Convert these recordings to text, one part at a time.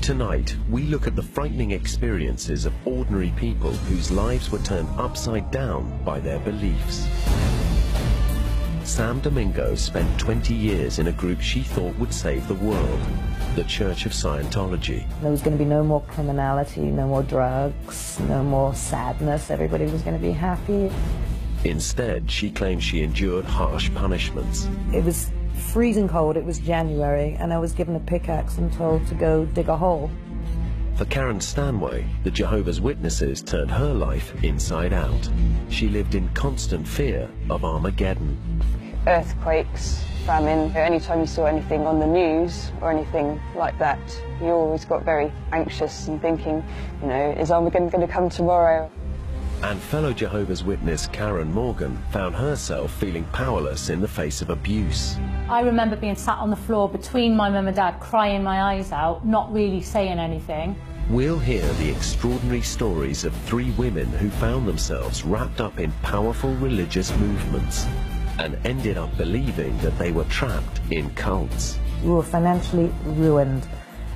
Tonight, we look at the frightening experiences of ordinary people whose lives were turned upside down by their beliefs. Sam Domingo spent 20 years in a group she thought would save the world, the Church of Scientology. There was going to be no more criminality, no more drugs, no more sadness. Everybody was going to be happy. Instead, she claimed she endured harsh punishments. It was freezing cold, it was January, and I was given a pickaxe and told to go dig a hole. For Karen Stanway, the Jehovah's Witnesses turned her life inside out. She lived in constant fear of Armageddon. Earthquakes, famine, anytime you saw anything on the news or anything like that, you always got very anxious and thinking, you know, is Armageddon going to come tomorrow? And fellow Jehovah's Witness Karen Morgan found herself feeling powerless in the face of abuse. I remember being sat on the floor between my mum and dad, crying my eyes out, not really saying anything. We'll hear the extraordinary stories of 3 women who found themselves wrapped up in powerful religious movements and ended up believing that they were trapped in cults. We were financially ruined,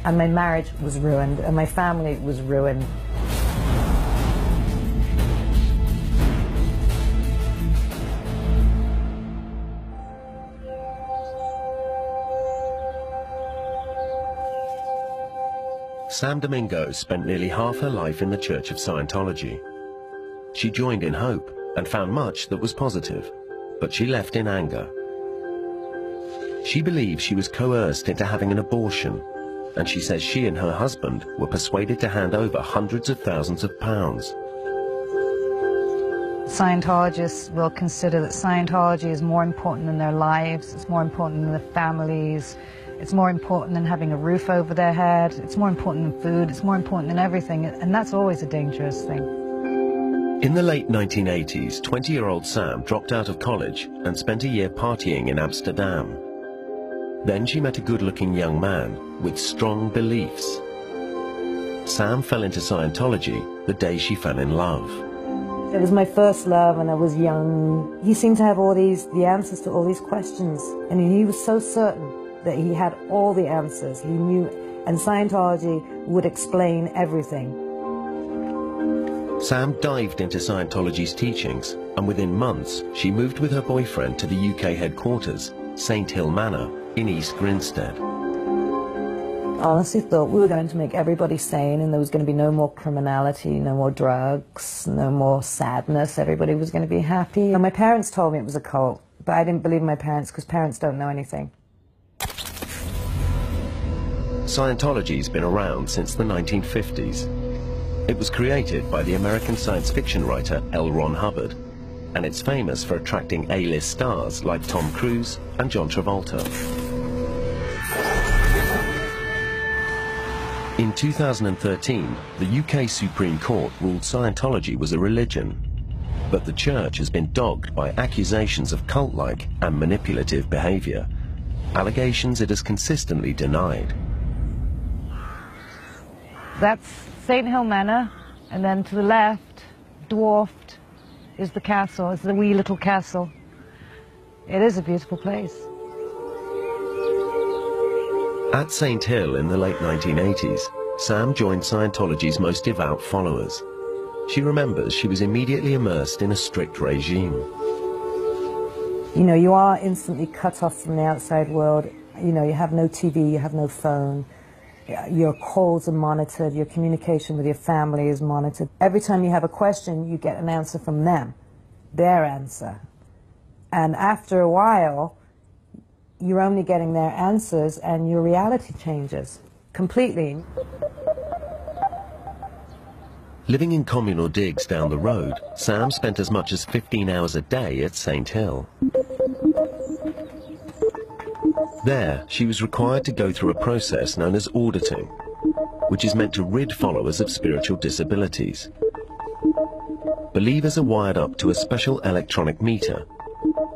and my marriage was ruined, and my family was ruined. Sam Domingo spent nearly half her life in the Church of Scientology. She joined in hope and found much that was positive, but she left in anger. She believes she was coerced into having an abortion, and she says she and her husband were persuaded to hand over hundreds of thousands of pounds. Scientologists will consider that Scientology is more important than their lives, it's more important than their families, it's more important than having a roof over their head, it's more important than food, it's more important than everything, and that's always a dangerous thing. In the late 1980s, 20-year-old Sam dropped out of college and spent a year partying in Amsterdam. Then she met a good-looking young man with strong beliefs. Sam fell into Scientology the day she fell in love. It was my first love, and I was young. He seemed to have the answers to all these questions, and he was so certain that he had all the answers. He knew, and Scientology would explain everything. Sam dived into Scientology's teachings, and within months, she moved with her boyfriend to the UK headquarters, St Hill Manor, in East Grinstead. I honestly thought we were going to make everybody sane, and there was going to be no more criminality, no more drugs, no more sadness. Everybody was going to be happy. And my parents told me it was a cult, but I didn't believe my parents because parents don't know anything. Scientology's been around since the 1950s. It was created by the American science fiction writer L. Ron Hubbard, and it's famous for attracting A-list stars like Tom Cruise and John Travolta. In 2013, the UK Supreme Court ruled Scientology was a religion, but the church has been dogged by accusations of cult-like and manipulative behavior, allegations it has consistently denied. That's St Hill Manor, and then to the left, dwarfed, is the castle. It's the wee little castle. It is a beautiful place. At St Hill in the late 1980s, Sam joined Scientology's most devout followers. She remembers she was immediately immersed in a strict regime. You know, you are instantly cut off from the outside world. You know, you have no TV, you have no phone. Your calls are monitored, your communication with your family is monitored. Every time you have a question, you get an answer from them, their answer. And after a while, you're only getting their answers and your reality changes completely. Living in communal digs down the road, Sam spent as much as 15 hours a day at St Hill. There, she was required to go through a process known as auditing, which is meant to rid followers of spiritual disabilities. Believers are wired up to a special electronic meter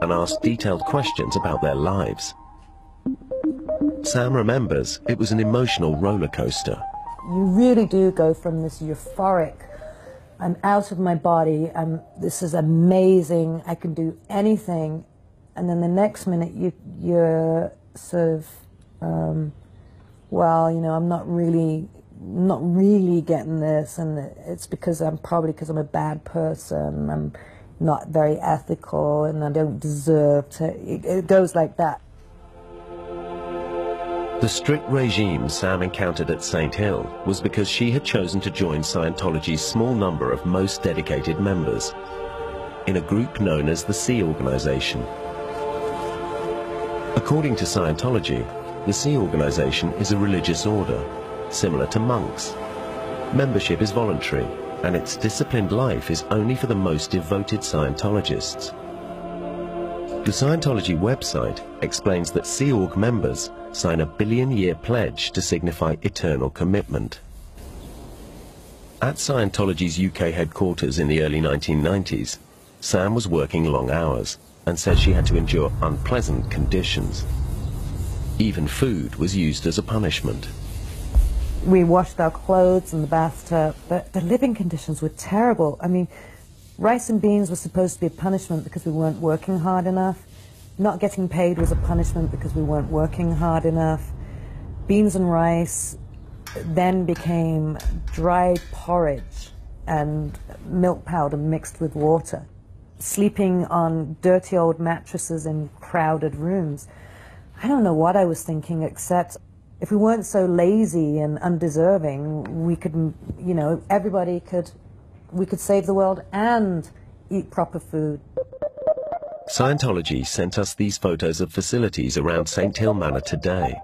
and asked detailed questions about their lives. Sam remembers it was an emotional roller coaster. You really do go from this euphoric, I'm out of my body, this is amazing, I can do anything, and then the next minute you're sort of, well, you know, I'm not really not really getting this, and it's because probably because I'm a bad person, I'm not very ethical, and I don't deserve to. It goes like that. The strict regime Sam encountered at St. Hill was because she had chosen to join Scientology's small number of most dedicated members in a group known as the Sea Organization. According to Scientology, the Sea Organization is a religious order, similar to monks. Membership is voluntary, and its disciplined life is only for the most devoted Scientologists. The Scientology website explains that Sea Org members sign a billion-year pledge to signify eternal commitment. At Scientology's UK headquarters in the early 1990s, Sam was working long hours and said she had to endure unpleasant conditions. Even food was used as a punishment. We washed our clothes in the bathtub, but the living conditions were terrible. I mean, rice and beans were supposed to be a punishment because we weren't working hard enough. Not getting paid was a punishment because we weren't working hard enough. Beans and rice then became dried porridge and milk powder mixed with water. Sleeping on dirty old mattresses in crowded rooms. I don't know what I was thinking, except if we weren't so lazy and undeserving, we could, you know, we could save the world and eat proper food. Scientology sent us these photos of facilities around St. Hill Manor today.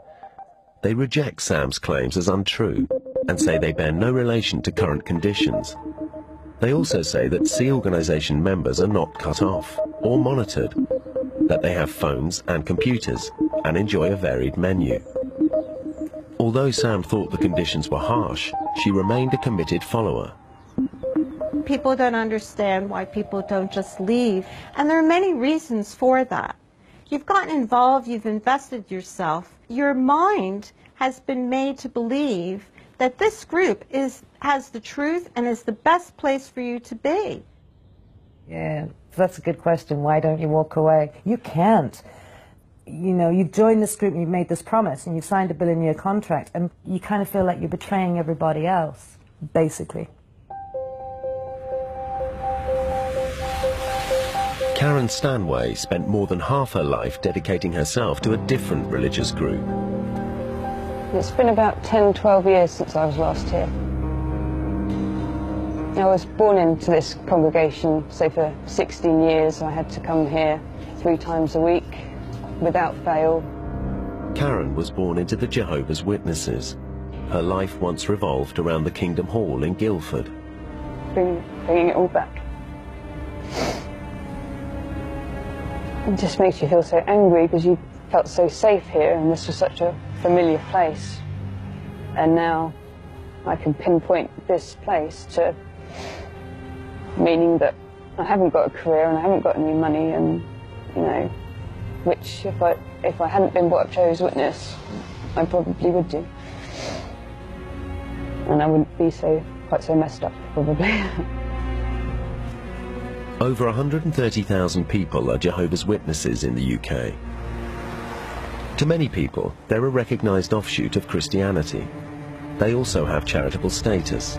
They reject Sam's claims as untrue and say they bear no relation to current conditions. They also say that Sea Organization members are not cut off or monitored, that they have phones and computers and enjoy a varied menu. Although Sam thought the conditions were harsh, she remained a committed follower. People don't understand why people don't just leave, and there are many reasons for that. You've gotten involved, you've invested yourself. Your mind has been made to believe that this group has the truth and is the best place for you to be. Yeah, that's a good question. Why don't you walk away? You can't. You know, you've joined this group and you've made this promise and you've signed a billion-year contract, and you kind of feel like you're betraying everybody else, basically. Karen Stanway spent more than half her life dedicating herself to a different religious group. It's been about 10, 12 years since I was last here. I was born into this congregation, so for 16 years I had to come here 3 times a week, without fail. Karen was born into the Jehovah's Witnesses. Her life once revolved around the Kingdom Hall in Guildford. Bringing it all back. It just makes you feel so angry because you felt so safe here and this was such a familiar place. And now I can pinpoint this place to meaning that I haven't got a career and I haven't got any money, and, you know, which if I hadn't been brought up Jehovah's Witness, I probably would do. And I wouldn't be quite so messed up, probably. Over 130,000 people are Jehovah's Witnesses in the UK. To many people, they're a recognised offshoot of Christianity. They also have charitable status.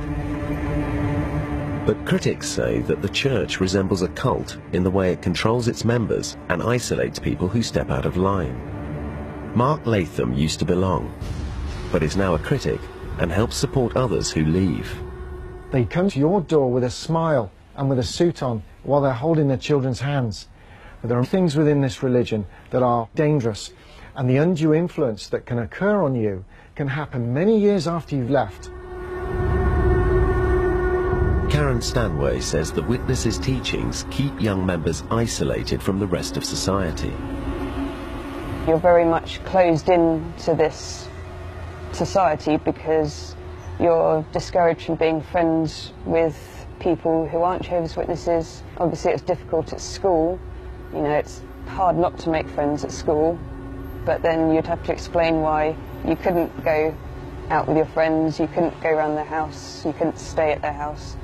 But critics say that the church resembles a cult in the way it controls its members and isolates people who step out of line. Mark Latham used to belong, but is now a critic and helps support others who leave. They come to your door with a smile and with a suit on while they're holding their children's hands. But there are things within this religion that are dangerous, and the undue influence that can occur on you can happen many years after you've left. Karen Stanway says the Witnesses' teachings keep young members isolated from the rest of society. You're very much closed in to this society because you're discouraged from being friends with people who aren't Jehovah's Witnesses. Obviously it's difficult at school. You know, it's hard not to make friends at school, but then you'd have to explain why you couldn't go out with your friends, you couldn't go around their house, you couldn't stay at their house.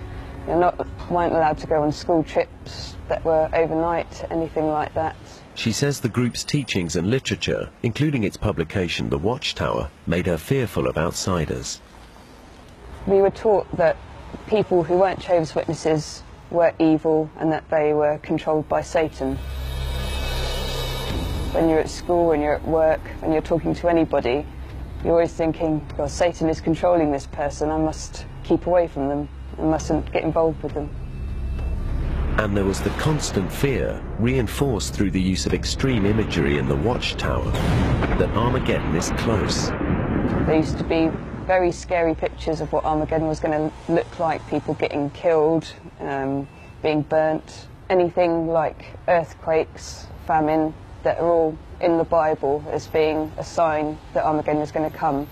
You weren't allowed to go on school trips that were overnight, anything like that. She says the group's teachings and literature, including its publication The Watchtower, made her fearful of outsiders. We were taught that people who weren't Jehovah's Witnesses were evil and that they were controlled by Satan. When you're at school, when you're at work, when you're talking to anybody, you're always thinking, well, Satan is controlling this person, I must keep away from them, I mustn't get involved with them. And there was the constant fear, reinforced through the use of extreme imagery in the watchtower, that Armageddon is close. There used to be very scary pictures of what Armageddon was going to look like, people getting killed, being burnt, anything like earthquakes, famine, that are all in the Bible as being a sign that Armageddon is going to come.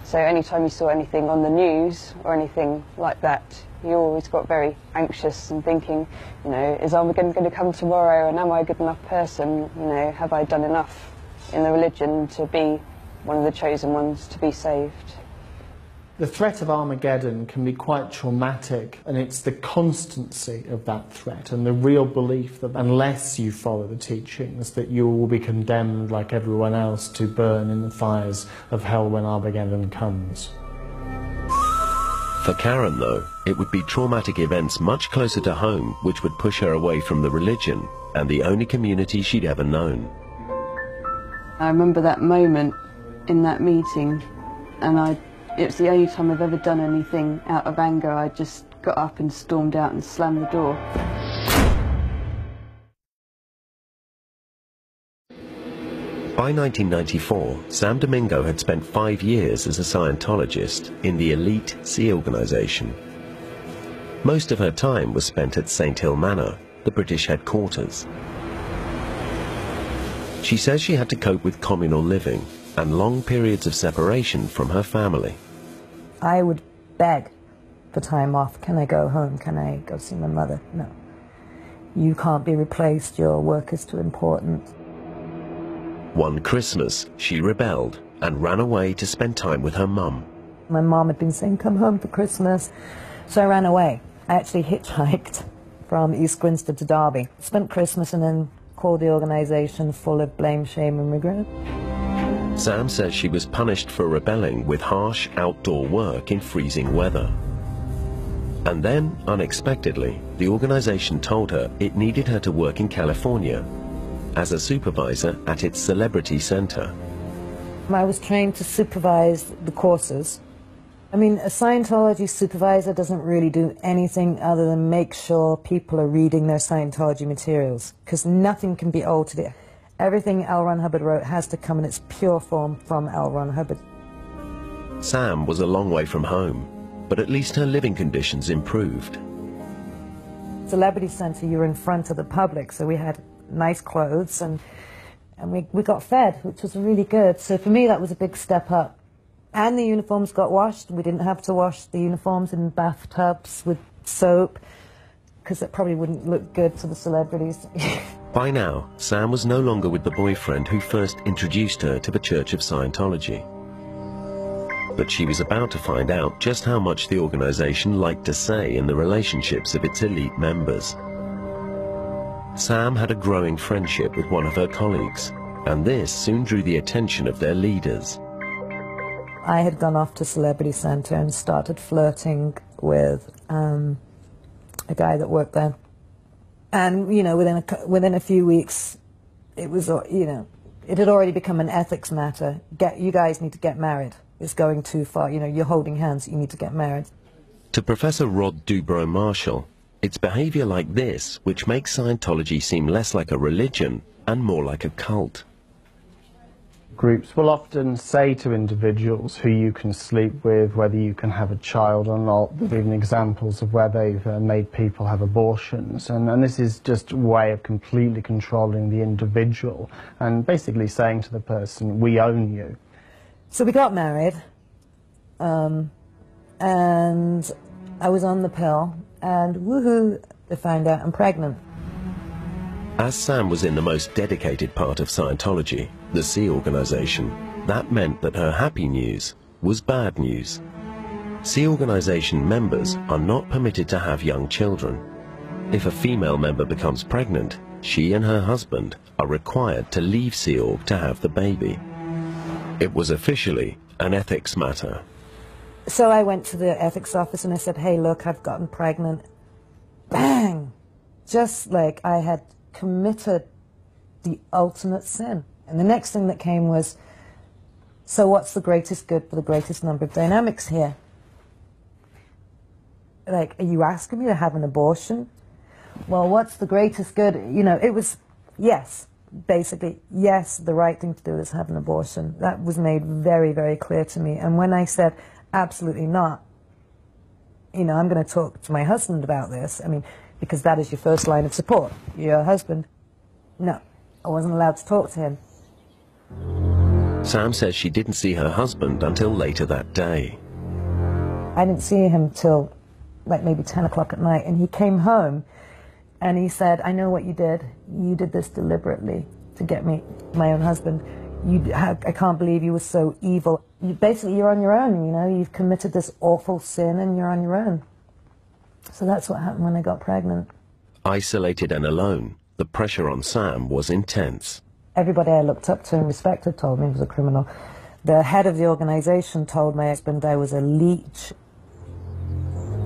So anytime you saw anything on the news or anything like that, you always got very anxious and thinking, you know, is Armageddon going to come tomorrow, and am I a good enough person? You know, have I done enough in the religion to be one of the chosen ones to be saved? The threat of Armageddon can be quite traumatic, and it's the constancy of that threat and the real belief that unless you follow the teachings, that you will be condemned like everyone else to burn in the fires of hell when Armageddon comes. For Karen, though, it would be traumatic events much closer to home which would push her away from the religion and the only community she'd ever known. I remember that moment in that meeting, and it was the only time I've ever done anything out of anger. I just got up and stormed out and slammed the door. By 1994, Sam Domingo had spent 5 years as a Scientologist in the elite Sea organization. Most of her time was spent at St. Hill Manor, the British headquarters. She says she had to cope with communal living and long periods of separation from her family. I would beg for time off. Can I go home? Can I go see my mother? No. You can't be replaced. Your work is too important. One Christmas, she rebelled and ran away to spend time with her mum. My mom had been saying, come home for Christmas. So I ran away. I actually hitchhiked from East Grinstead to Derby. Spent Christmas and then called the organisation full of blame, shame and regret. Sam says she was punished for rebelling with harsh outdoor work in freezing weather. And then, unexpectedly, the organisation told her it needed her to work in California as a supervisor at its celebrity centre. I was trained to supervise the courses. I mean, a Scientology supervisor doesn't really do anything other than make sure people are reading their Scientology materials, because nothing can be altered. Everything L. Ron Hubbard wrote has to come in its pure form from L. Ron Hubbard. Sam was a long way from home, but at least her living conditions improved. Celebrity Centre, you were in front of the public, so we had nice clothes and we got fed, which was really good. So for me, that was a big step up. And the uniforms got washed. We didn't have to wash the uniforms in bathtubs with soap, because it probably wouldn't look good to the celebrities. By now, Sam was no longer with the boyfriend who first introduced her to the Church of Scientology. But she was about to find out just how much the organization liked to say in the relationships of its elite members. Sam had a growing friendship with one of her colleagues, and this soon drew the attention of their leaders. I had gone off to Celebrity Centre and started flirting with a guy that worked there. And, you know, within a few weeks, it was, you know, it had already become an ethics matter. You guys need to get married. It's going too far. You know, you're holding hands, you need to get married. To Professor Rod Dubrow-Marshall, it's behavior like this which makes Scientology seem less like a religion and more like a cult. Groups will often say to individuals who you can sleep with, whether you can have a child or not. There have been examples of where they've made people have abortions, and this is just a way of completely controlling the individual and basically saying to the person, we own you. So we got married, and I was on the pill, and woohoo, they found out I'm pregnant. As Sam was in the most dedicated part of Scientology, the Sea organization, that meant that her happy news was bad news. Sea organization members are not permitted to have young children. If a female member becomes pregnant, she and her husband are required to leave Sea Org to have the baby. It was officially an ethics matter. So I went to the ethics office and I said, hey, look, I've gotten pregnant. Bang! Just like I had committed the ultimate sin. And the next thing that came was, so what's the greatest good for the greatest number of dynamics here? Like, are you asking me to have an abortion? Well, what's the greatest good? You know, it was, yes, basically, yes, the right thing to do is have an abortion. That was made very, very clear to me. And when I said, absolutely not, you know, I'm going to talk to my husband about this, I mean, because that is your first line of support, your husband. No, I wasn't allowed to talk to him. Sam says she didn't see her husband until later that day. I didn't see him till like maybe 10 o'clock at night, and he came home and he said, I know what you did. You did this deliberately to get me, my own husband. I can't believe you were so evil. Basically, you're on your own, you know. You've committed this awful sin and you're on your own. So that's what happened when I got pregnant. Isolated and alone, the pressure on Sam was intense. Everybody I looked up to and respected told me I was a criminal. The head of the organization told my husband I was a leech.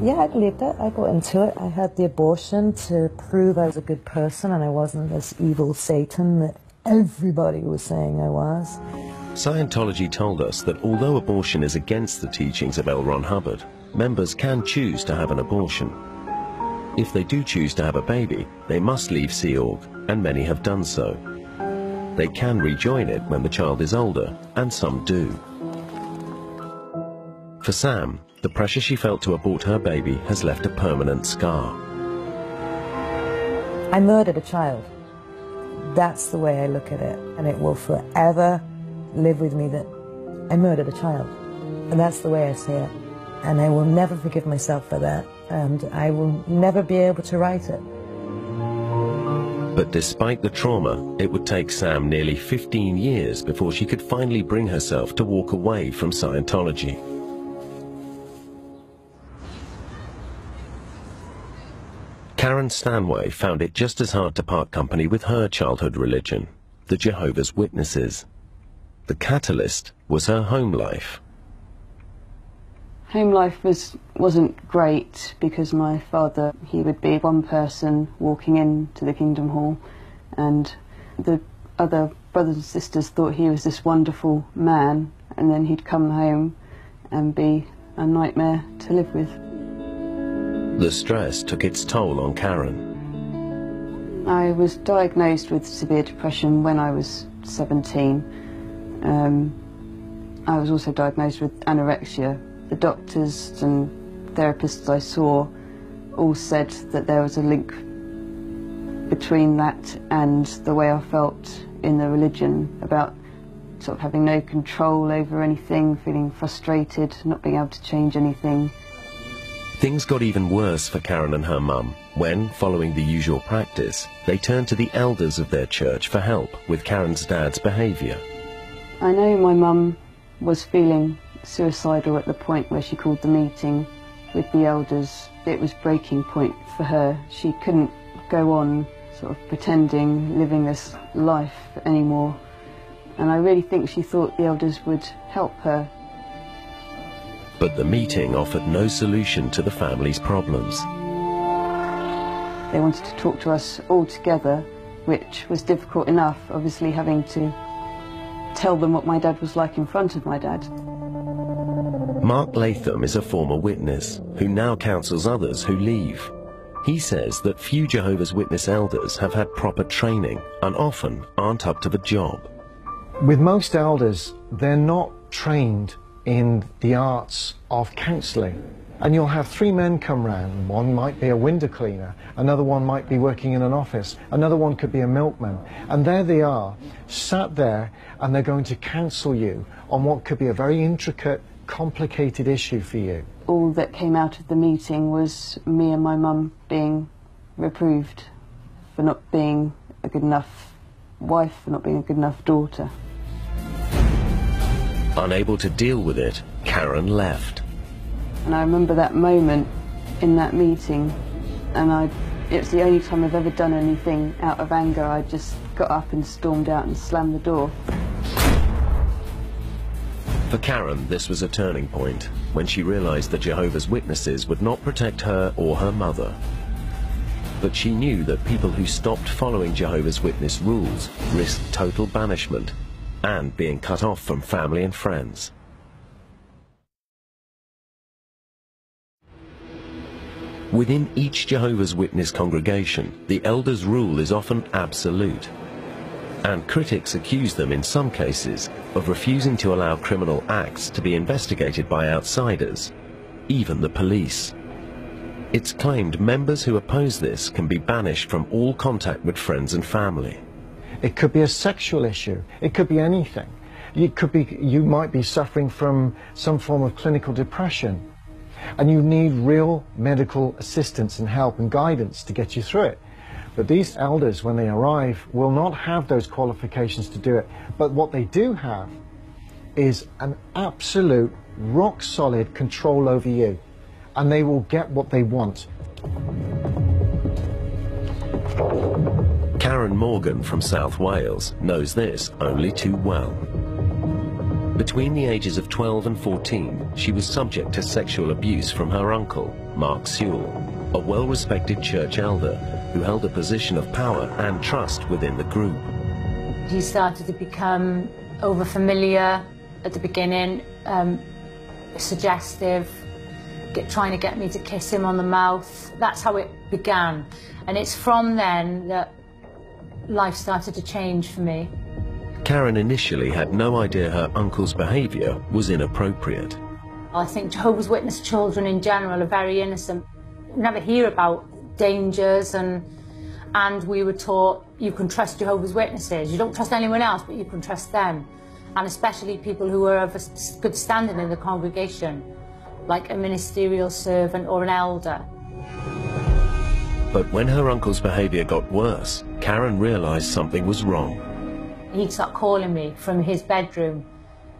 Yeah, I believed it. I got into it. I had the abortion to prove I was a good person and I wasn't this evil Satan that everybody was saying I was. Scientology told us that although abortion is against the teachings of L. Ron Hubbard, members can choose to have an abortion. If they do choose to have a baby, they must leave Sea Org, and many have done so. They can rejoin it when the child is older, and some do. For Sam, the pressure she felt to abort her baby has left a permanent scar. I murdered a child. That's the way I look at it, and it will forever live with me that I murdered a child. And that's the way I see it. And I will never forgive myself for that, and I will never be able to right it. But despite the trauma, it would take Sam nearly 15 years before she could finally bring herself to walk away from Scientology. Karen Stanway found it just as hard to part company with her childhood religion, the Jehovah's Witnesses. The catalyst was her home life. Home life wasn't great because my father, he would be one person walking into the Kingdom Hall, and the other brothers and sisters thought he was this wonderful man, and then he'd come home and be a nightmare to live with. The stress took its toll on Karen. I was diagnosed with severe depression when I was 17. I was also diagnosed with anorexia. The doctors and therapists I saw all said that there was a link between that and the way I felt in the religion, about sort of having no control over anything, feeling frustrated, not being able to change anything. Things got even worse for Karen and her mum when, following the usual practice, they turned to the elders of their church for help with Karen's dad's behaviour. I know my mum was feeling suicidal at the point where she called the meeting with the elders. It was breaking point for her. She couldn't go on sort of pretending, living this life anymore. And I really think she thought the elders would help her. But the meeting offered no solution to the family's problems. They wanted to talk to us all together, which was difficult enough, obviously having to tell them what my dad was like in front of my dad. Mark Latham is a former witness who now counsels others who leave. He says that few Jehovah's Witness elders have had proper training and often aren't up to the job. With most elders, they're not trained in the arts of counselling. And you'll have three men come round. One might be a window cleaner, another one might be working in an office, another one could be a milkman. And there they are, sat there, and they're going to counsel you on what could be a very intricate, complicated issue for you. All that came out of the meeting was me and my mum being reproved for not being a good enough wife, for not being a good enough daughter. Unable to deal with it, Karen left. And I remember that moment in that meeting, and it's the only time I've ever done anything out of anger. I just got up and stormed out and slammed the door. For Karen, this was a turning point. when she realized that Jehovah's Witnesses would not protect her or her mother. But she knew that people who stopped following Jehovah's Witness rules risked total banishment and being cut off from family and friends. Within each Jehovah's Witness congregation, the elders' rule is often absolute, and critics accuse them in some cases of refusing to allow criminal acts to be investigated by outsiders, even the police. It's claimed members who oppose this can be banished from all contact with friends and family. It could be a sexual issue. It could be anything. You might be suffering from some form of clinical depression, and you need real medical assistance and help and guidance to get you through it. But these elders, when they arrive, will not have those qualifications to do it. But what they do have is an absolute, rock-solid control over you, and they will get what they want. Karen Morgan from South Wales knows this only too well. Between the ages of 12 and 14, she was subject to sexual abuse from her uncle, Mark Sewell, a well-respected church elder who held a position of power and trust within the group. He started to become over-familiar at the beginning, suggestive, trying to get me to kiss him on the mouth. That's how it began. And it's from then that life started to change for me. Karen initially had no idea her uncle's behaviour was inappropriate. I think Jehovah's Witness children in general are very innocent. We never hear about dangers, and we were taught you can trust Jehovah's Witnesses. You don't trust anyone else, but you can trust them. And especially people who are of a good standing in the congregation, like a ministerial servant or an elder. But when her uncle's behaviour got worse, Karen realised something was wrong. He'd start calling me from his bedroom,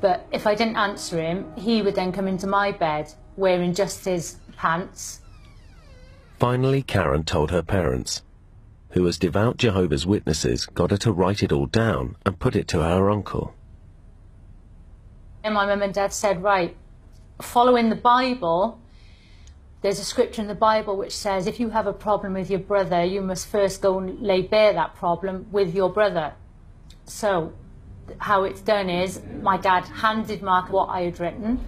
but if I didn't answer him, he would then come into my bed wearing just his pants. Finally, Karen told her parents, who as devout Jehovah's Witnesses got her to write it all down and put it to her uncle. And my mum and dad said, right, following the Bible, there's a scripture in the Bible which says if you have a problem with your brother, you must first go and lay bare that problem with your brother. So how it's done is my dad handed Mark what I had written.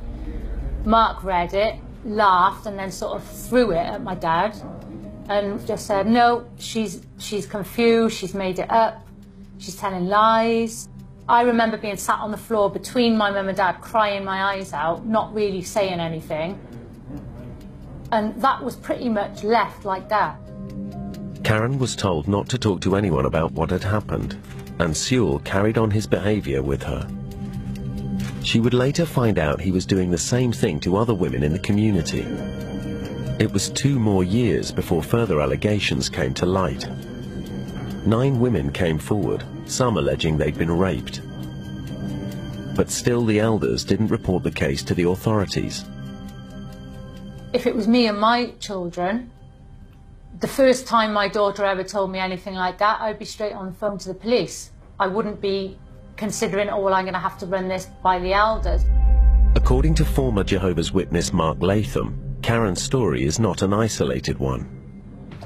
Mark read it, laughed, and then sort of threw it at my dad and just said, no, she's confused, she's made it up, she's telling lies. I remember being sat on the floor between my mum and dad, crying my eyes out, not really saying anything. And that was pretty much left like that. Karen was told not to talk to anyone about what had happened, and Sewell carried on his behaviour with her. She would later find out he was doing the same thing to other women in the community. It was 2 more years before further allegations came to light. 9 women came forward, some alleging they'd been raped. But still the elders didn't report the case to the authorities. If it was me and my children, the first time my daughter ever told me anything like that, I'd be straight on the phone to the police. I wouldn't be considering, oh, well, I'm going to have to run this by the elders. According to former Jehovah's Witness Mark Latham, Karen's story is not an isolated one.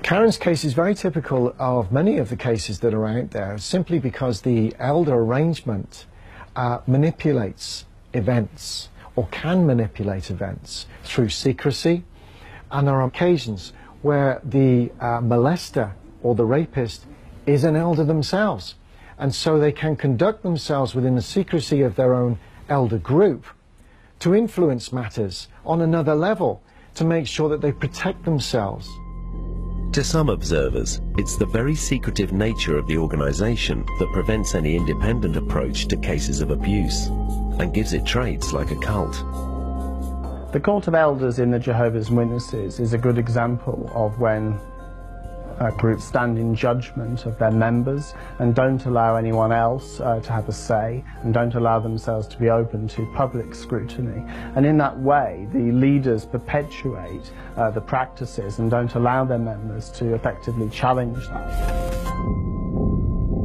Karen's case is very typical of many of the cases that are out there, simply because the elder arrangement manipulates events, or can manipulate events, through secrecy, and there are occasions where the molester or the rapist is an elder themselves, and so they can conduct themselves within the secrecy of their own elder group to influence matters on another level, to make sure that they protect themselves. To some observers, it's the very secretive nature of the organisation that prevents any independent approach to cases of abuse, and gives it traits like a cult. The cult of elders in the Jehovah's Witnesses is a good example of when groups stand in judgment of their members and don't allow anyone else to have a say, and don't allow themselves to be open to public scrutiny. And in that way, the leaders perpetuate the practices and don't allow their members to effectively challenge that.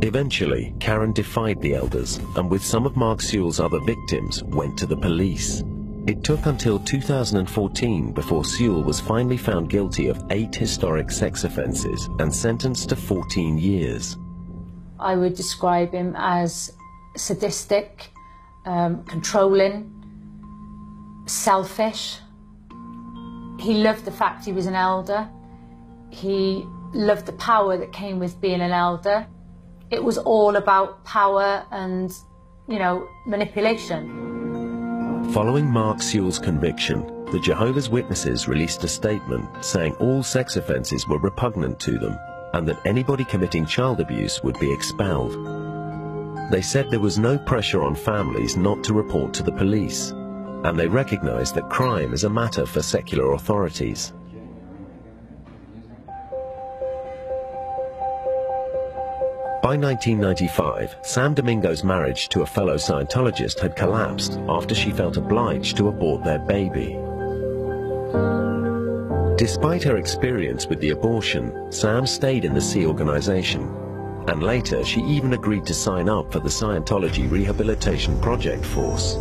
Eventually, Karen defied the elders, and with some of Mark Sewell's other victims, went to the police. It took until 2014 before Sewell was finally found guilty of 8 historic sex offences and sentenced to 14 years. I would describe him as sadistic, controlling, selfish. He loved the fact he was an elder. He loved the power that came with being an elder. It was all about power and, you know, manipulation. Following Mark Sewell's conviction, the Jehovah's Witnesses released a statement saying all sex offences were repugnant to them and that anybody committing child abuse would be expelled. They said there was no pressure on families not to report to the police, and they recognised that crime is a matter for secular authorities. By 1995, Sam Domingo's marriage to a fellow Scientologist had collapsed after she felt obliged to abort their baby. Despite her experience with the abortion, Sam stayed in the Sea organization, and later she even agreed to sign up for the Scientology Rehabilitation Project Force.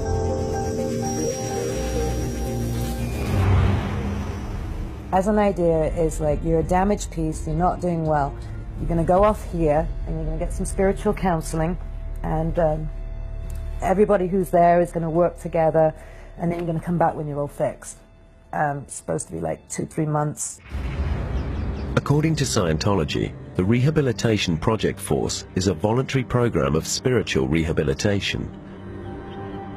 As an idea is like, you're a damaged piece, you're not doing well. You're going to go off here and you're going to get some spiritual counseling, and everybody who's there is going to work together, and then you're going to come back when you're all fixed. It's supposed to be like 2-3 months. According to Scientology, the Rehabilitation Project Force is a voluntary program of spiritual rehabilitation.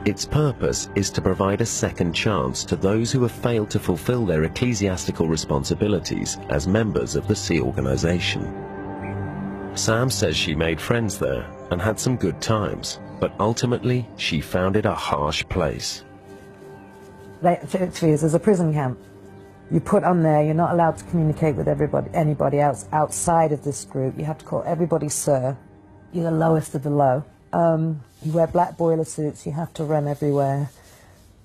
Its purpose is to provide a second chance to those who have failed to fulfill their ecclesiastical responsibilities as members of the Sea organization. Sam says she made friends there and had some good times, but ultimately she found it a harsh place. Literally, it's a prison camp. You put on there, you're not allowed to communicate with anybody else outside of this group. You have to call everybody sir. You're the lowest of the low. You wear black boiler suits, you have to run everywhere.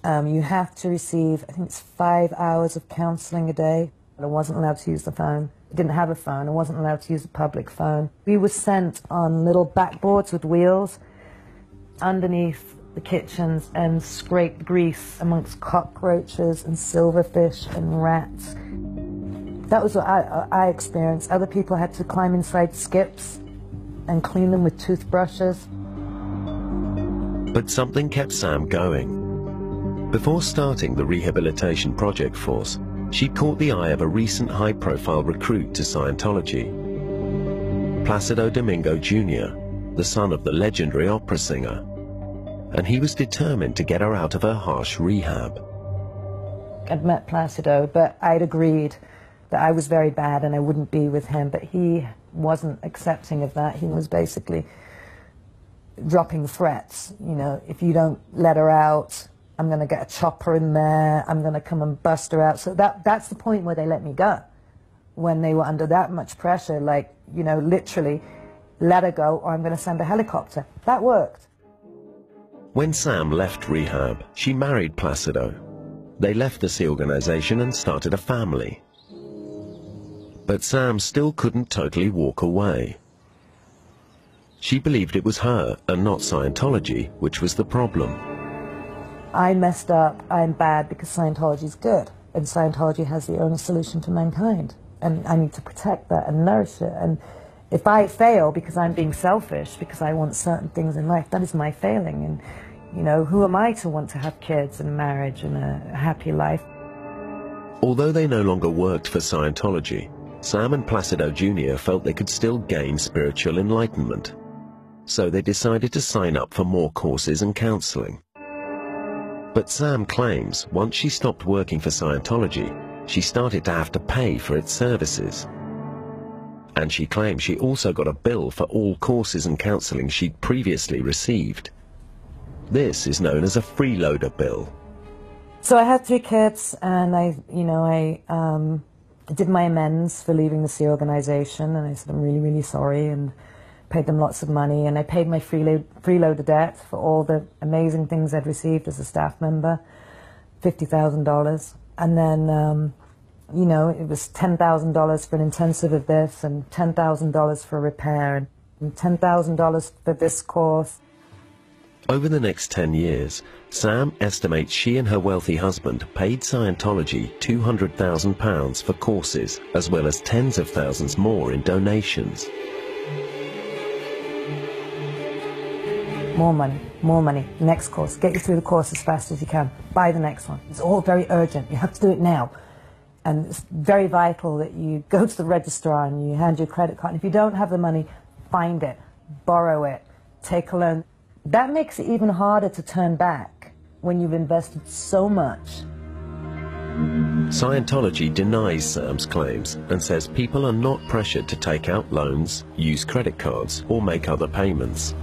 You have to receive, I think it's 5 hours of counseling a day. I wasn't allowed to use the phone. I didn't have a phone. I wasn't allowed to use a public phone. We were sent on little backboards with wheels underneath the kitchens and scraped grease amongst cockroaches and silverfish and rats. That was what I experienced. Other people had to climb inside skips and clean them with toothbrushes. But something kept Sam going. Before starting the Rehabilitation Project Force, she caught the eye of a recent high-profile recruit to Scientology, Placido Domingo Jr., the son of the legendary opera singer, and he was determined to get her out of her harsh rehab. I'd met Placido, but I'd agreed that I was very bad and I wouldn't be with him, but he wasn't accepting of that. He was basically dropping threats, you know, if you don't let her out, I'm going to get a chopper in there, I'm going to come and bust her out. So that's the point where they let me go, when they were under that much pressure, like, you know, literally, let her go or I'm going to send a helicopter. That worked. When Sam left rehab, she married Placido. They left the Sea organization and started a family. But Sam still couldn't totally walk away. She believed it was her and not Scientology which was the problem. I messed up, I'm bad because Scientology's good, and Scientology has the only solution to mankind, and I need to protect that and nourish it. And if I fail because I'm being selfish, because I want certain things in life, that is my failing. And, you know, who am I to want to have kids and a marriage and a happy life? Although they no longer worked for Scientology, Sam and Placido Jr. felt they could still gain spiritual enlightenment. So they decided to sign up for more courses and counseling. But Sam claims once she stopped working for Scientology, she started to have to pay for its services. And she claims she also got a bill for all courses and counseling she'd previously received. This is known as a freeloader bill. So I had 3 kids, and I did my amends for leaving the Sea organization, and I said I'm really, really sorry, and paid them lots of money, and I paid my freeloader debt for all the amazing things I'd received as a staff member, $50,000. And then, you know, it was $10,000 for an intensive of this, and $10,000 for a repair, and $10,000 for this course. Over the next 10 years, Sam estimates she and her wealthy husband paid Scientology £200,000 for courses, as well as tens of thousands more in donations. More money, more money. Next course. Get you through the course as fast as you can. Buy the next one. It's all very urgent. You have to do it now. And it's very vital that you go to the registrar and you hand your credit card. And if you don't have the money, find it, borrow it, take a loan. That makes it even harder to turn back when you've invested so much. Scientology denies Sam's claims and says people are not pressured to take out loans, use credit cards, or make other payments.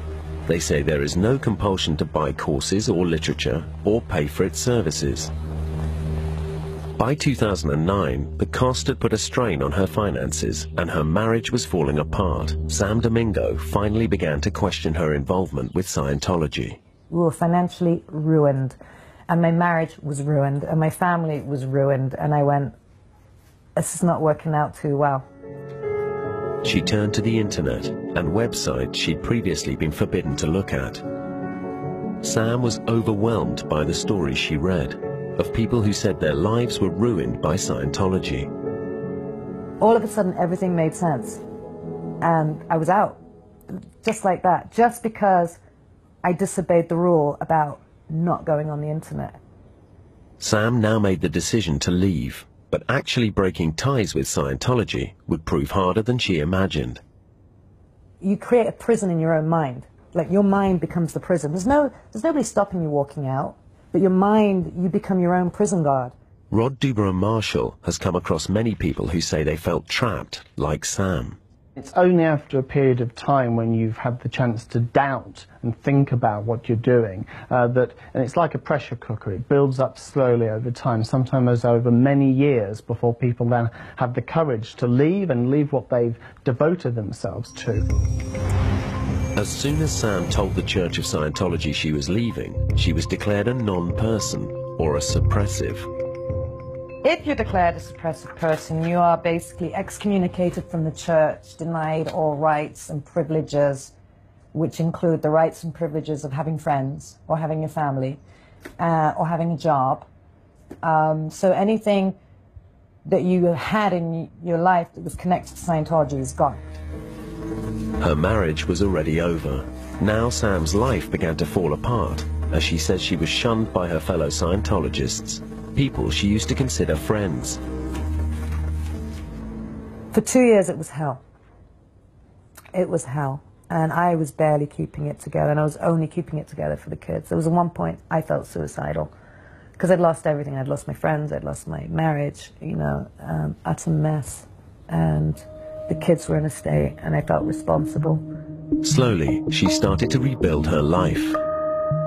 They say there is no compulsion to buy courses or literature or pay for its services. By 2009, the cost had put a strain on her finances and her marriage was falling apart. Sam Domingo finally began to question her involvement with Scientology. We were financially ruined, and my marriage was ruined, and my family was ruined, and I went, this is not working out too well. She turned to the internet and websites she'd previously been forbidden to look at. Sam was overwhelmed by the stories she read of people who said their lives were ruined by Scientology. All of a sudden, everything made sense, and I was out, just like that, just because I disobeyed the rule about not going on the internet. Sam now made the decision to leave, but actually breaking ties with Scientology would prove harder than she imagined. You create a prison in your own mind. Like, your mind becomes the prison. There's nobody stopping you walking out, but your mind, you become your own prison guard. Rod Dubrow-Marshall has come across many people who say they felt trapped, like Sam. It's only after a period of time when you've had the chance to doubt and think about what you're doing and it's like a pressure cooker. It builds up slowly over time, sometimes over many years, before people then have the courage to leave and leave what they've devoted themselves to. As soon as Sam told the Church of Scientology she was leaving, she was declared a non-person, or a suppressive. If you're declared a suppressive person, you are basically excommunicated from the church, denied all rights and privileges, which include the rights and privileges of having friends, or having a family, or having a job. So anything that you had in your life that was connected to Scientology is gone. Her marriage was already over. Now Sam's life began to fall apart, as she says she was shunned by her fellow Scientologists, people she used to consider friends. For 2 years it was hell. It was hell. And I was barely keeping it together, and I was only keeping it together for the kids. There was one point I felt suicidal, because I'd lost everything. I'd lost my friends, I'd lost my marriage, you know, utter mess. And the kids were in a state, and I felt responsible. Slowly, she started to rebuild her life.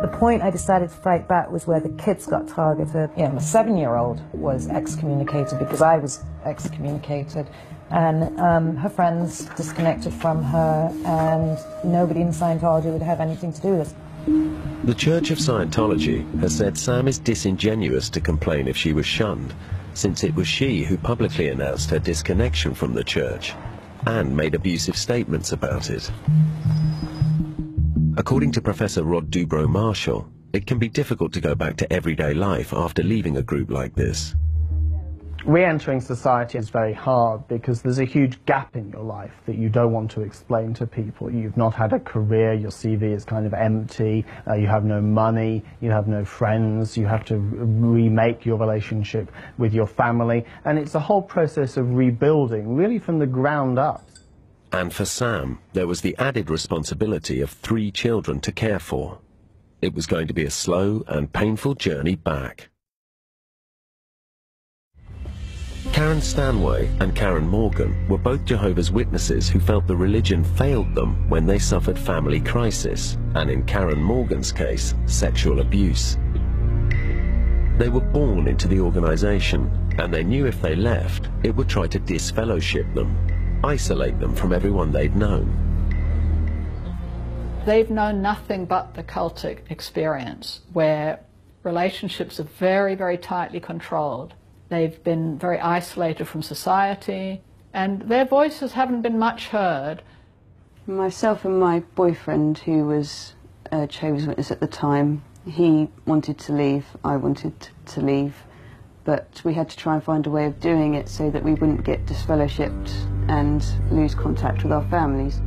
The point I decided to fight back was where the kids got targeted. Yeah, my 7-year-old was excommunicated because I was excommunicated, and her friends disconnected from her, and nobody in Scientology would have anything to do with it. The Church of Scientology has said Sam is disingenuous to complain if she was shunned, since it was she who publicly announced her disconnection from the church and made abusive statements about it. According to Professor Rod Dubrow-Marshall, it can be difficult to go back to everyday life after leaving a group like this. Re-entering society is very hard because there's a huge gap in your life that you don't want to explain to people. You've not had a career, your CV is kind of empty, you have no money, you have no friends, you have to remake your relationship with your family, and it's a whole process of rebuilding, really from the ground up. And for Sam, there was the added responsibility of 3 children to care for. It was going to be a slow and painful journey back. Karen Stanway and Karen Morgan were both Jehovah's Witnesses who felt the religion failed them when they suffered family crisis, and in Karen Morgan's case, sexual abuse. They were born into the organization, and they knew if they left, it would try to disfellowship them, isolate them from everyone they'd known. They've known nothing but the cultic experience, where relationships are very, very tightly controlled. They've been very isolated from society, and their voices haven't been much heard. Myself and my boyfriend, who was a Jehovah's Witness at the time. He wanted to leave, I wanted to leave, but we had to try and find a way of doing it so that we wouldn't get disfellowshipped and lose contact with our families.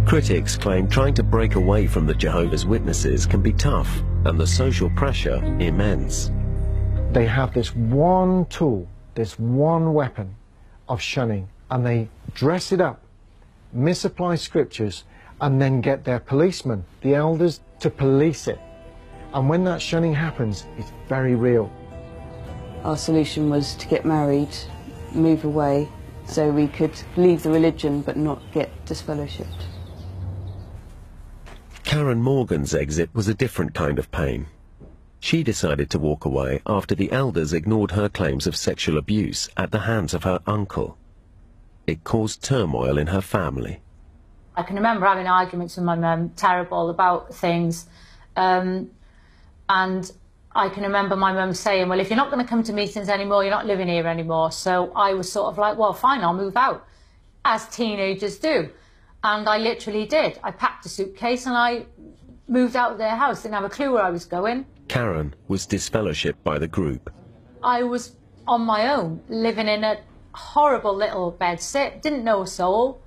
Critics claim trying to break away from the Jehovah's Witnesses can be tough and the social pressure immense. They have this one tool, this one weapon of shunning, and they dress it up, misapply scriptures, and then get their policemen, the elders, to police it. And when that shunning happens, it's very real. Our solution was to get married, move away, so we could leave the religion but not get disfellowshipped. Karen Morgan's exit was a different kind of pain. She decided to walk away after the elders ignored her claims of sexual abuse at the hands of her uncle. It caused turmoil in her family. I can remember having arguments with my mum, terrible, about things. And I can remember my mum saying, well, if you're not going to come to meetings anymore, you're not living here anymore. So I was sort of like, well, fine, I'll move out, as teenagers do. And I literally did. I packed a suitcase and I moved out of their house, didn't have a clue where I was going. Karen was disfellowshipped by the group. I was on my own, living in a horrible little bedsit, didn't know a soul,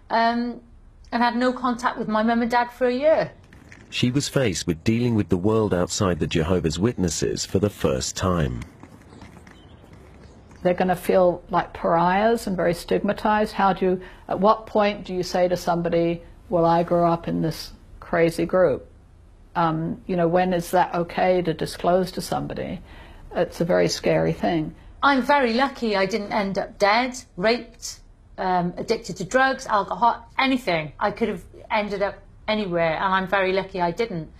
and had no contact with my mum and dad for a year. She was faced with dealing with the world outside the Jehovah's Witnesses for the first time. They're going to feel like pariahs and very stigmatized. At what point do you say to somebody, well, I grew up in this crazy group? You know, when is that okay to disclose to somebody? It's a very scary thing. I'm very lucky I didn't end up dead, raped, addicted to drugs, alcohol, anything. I could have ended up anywhere, and I'm very lucky I didn't.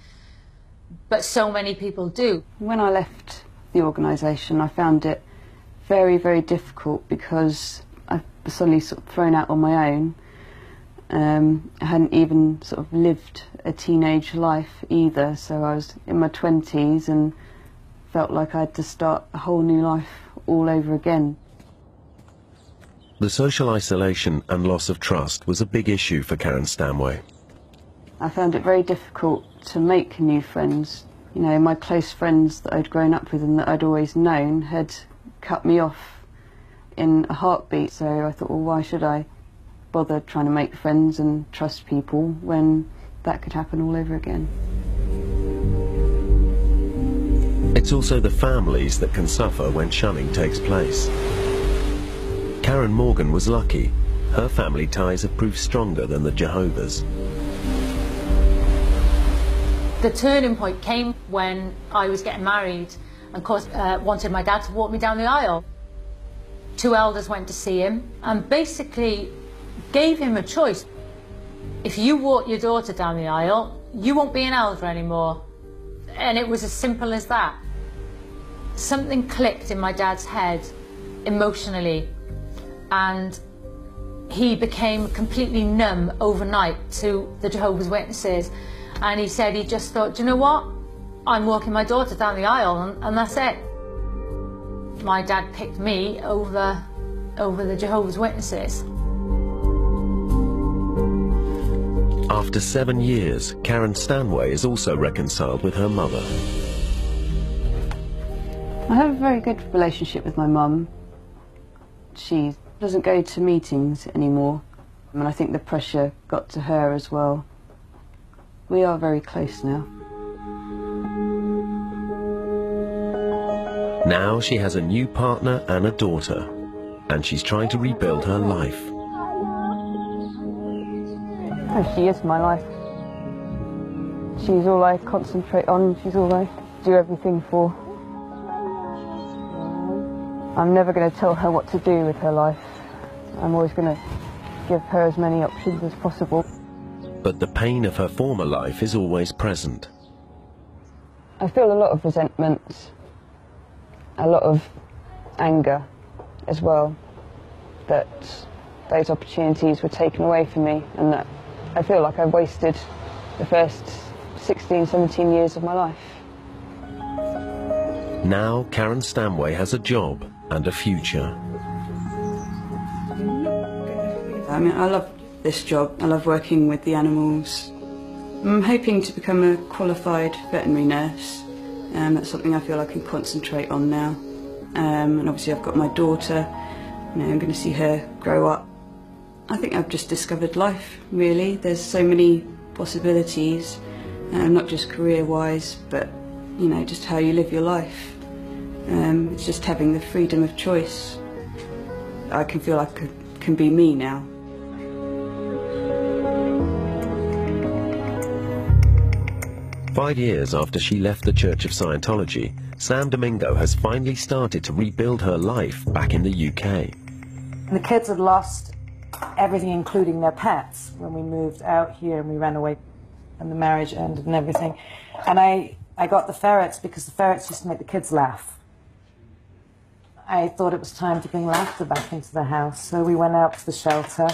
But so many people do. When I left the organisation, I found it very, very difficult because I was suddenly sort of thrown out on my own. I hadn't even sort of lived a teenage life either, so I was in my 20s and felt like I had to start a whole new life all over again. The social isolation and loss of trust was a big issue for Karen Stanway. I found it very difficult to make new friends. You know, my close friends that I'd grown up with and that I'd always known had cut me off in a heartbeat, so I thought, well, why should I bother trying to make friends and trust people when that could happen all over again? It's also the families that can suffer when shunning takes place. Karen Morgan was lucky. Her family ties have proved stronger than the Jehovah's. The turning point came when I was getting married and, of course, wanted my dad to walk me down the aisle. Two elders went to see him and basically gave him a choice. If you walk your daughter down the aisle, you won't be an elder anymore. And it was as simple as that. Something clicked in my dad's head emotionally, and he became completely numb overnight to the Jehovah's Witnesses. And he said he just thought, do you know what? I'm walking my daughter down the aisle, and that's it. My dad picked me over the Jehovah's Witnesses. After 7 years, Karen Stanway is also reconciled with her mother. I have a very good relationship with my mum. She doesn't go to meetings anymore, and I think the pressure got to her as well. We are very close now. Now she has a new partner and a daughter, and she's trying to rebuild her life. Oh, she is my life. She's all I concentrate on, she's all I do everything for. I'm never going to tell her what to do with her life. I'm always going to give her as many options as possible. But the pain of her former life is always present. I feel a lot of resentment, a lot of anger as well, that those opportunities were taken away from me, and that I feel like I've wasted the first 16, 17 years of my life. Now Karen Stanway has a job and a future. I mean, I love this job. I love working with the animals. I'm hoping to become a qualified veterinary nurse. That's something I feel I can concentrate on now. And obviously I've got my daughter, I'm going to see her grow up. I think I've just discovered life, really. There's so many possibilities, not just career-wise, but, just how you live your life. It's just having the freedom of choice. I can feel I can be me now. Five years after she left the Church of Scientology, Sam Domingo has finally started to rebuild her life back in the UK. The kids had lost everything, including their pets, when we moved out here and we ran away and the marriage ended and everything. And I got the ferrets because the ferrets used to make the kids laugh. I thought it was time to bring laughter back into the house, so we went out to the shelter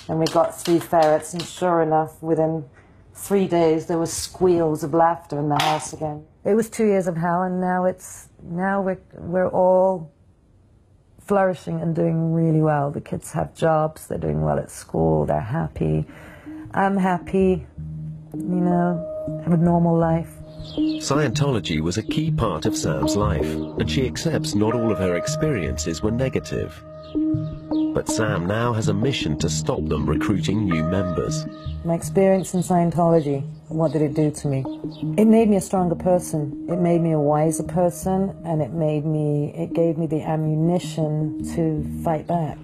and we got 3 ferrets, and sure enough, within 3 days there was squeals of laughter in the house again. It was 2 years of hell, and now we're all flourishing and doing really well. The kids have jobs, they're doing well at school, they're happy. I'm happy, have a normal life. Scientology was a key part of Sam's life, and she accepts not all of her experiences were negative. But Sam now has a mission to stop them recruiting new members. My experience in Scientology, what did it do to me? It made me a stronger person. It made me a wiser person, and it gave me the ammunition to fight back.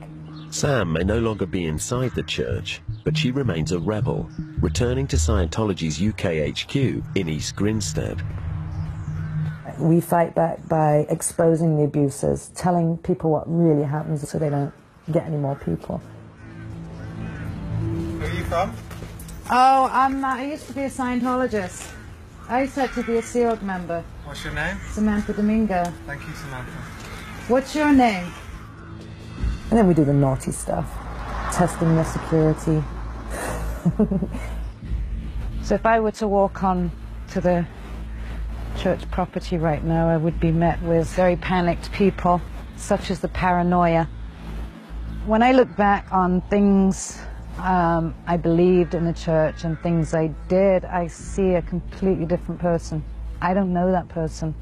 Sam may no longer be inside the church, but she remains a rebel, returning to Scientology's UK HQ in East Grinstead. We fight back by exposing the abusers, telling people what really happens so they don't get any more people. Where are you from? Oh, I used to be a Scientologist. I used to have to be a Sea Org member. What's your name? Samantha Domingo. Thank you, Samantha. What's your name? And then we do the naughty stuff, testing their security. So if I were to walk on to the church property right now, I would be met with very panicked people, such as the paranoia. When I look back on things I believed in the church and things I did, I see a completely different person. I don't know that person.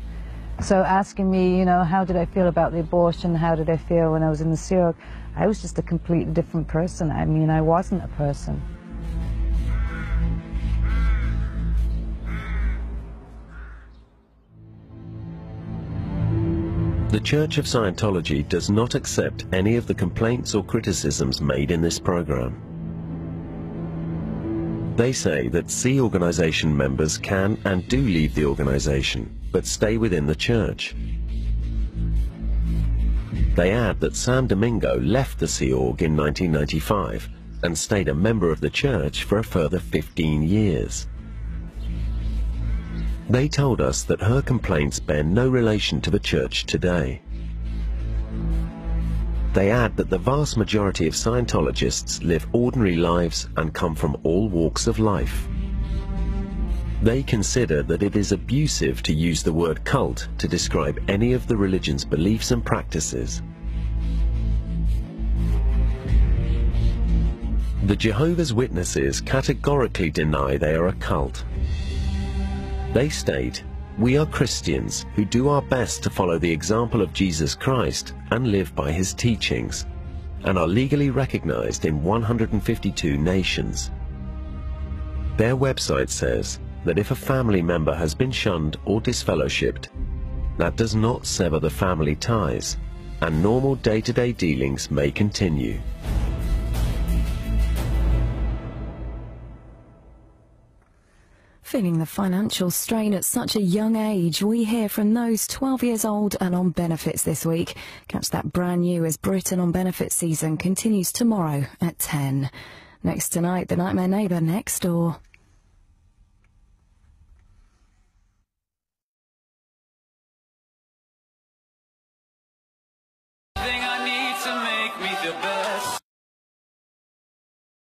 So asking me, how did I feel about the abortion, how did I feel when I was in the Sea Org, I was just a completely different person. I mean, I wasn't a person. The Church of Scientology does not accept any of the complaints or criticisms made in this program. They say that Sea Organization members can and do leave the organization, but stay within the church. They add that Sam Domingo left the Sea Org in 1995 and stayed a member of the church for a further 15 years. They told us that her complaints bear no relation to the church today. They add that the vast majority of Scientologists live ordinary lives and come from all walks of life. They consider that it is abusive to use the word cult to describe any of the religion's beliefs and practices. The Jehovah's Witnesses categorically deny they are a cult. They state, "We are Christians who do our best to follow the example of Jesus Christ and live by his teachings, and are legally recognized in 152 nations." Their website says that if a family member has been shunned or disfellowshipped, that does not sever the family ties, and normal day-to-day dealings may continue. Feeling the financial strain at such a young age, we hear from those 12 years old and on benefits this week. Catch that brand new as Britain on Benefits season continues tomorrow at 10. Next tonight, the Nightmare Neighbour Next Door.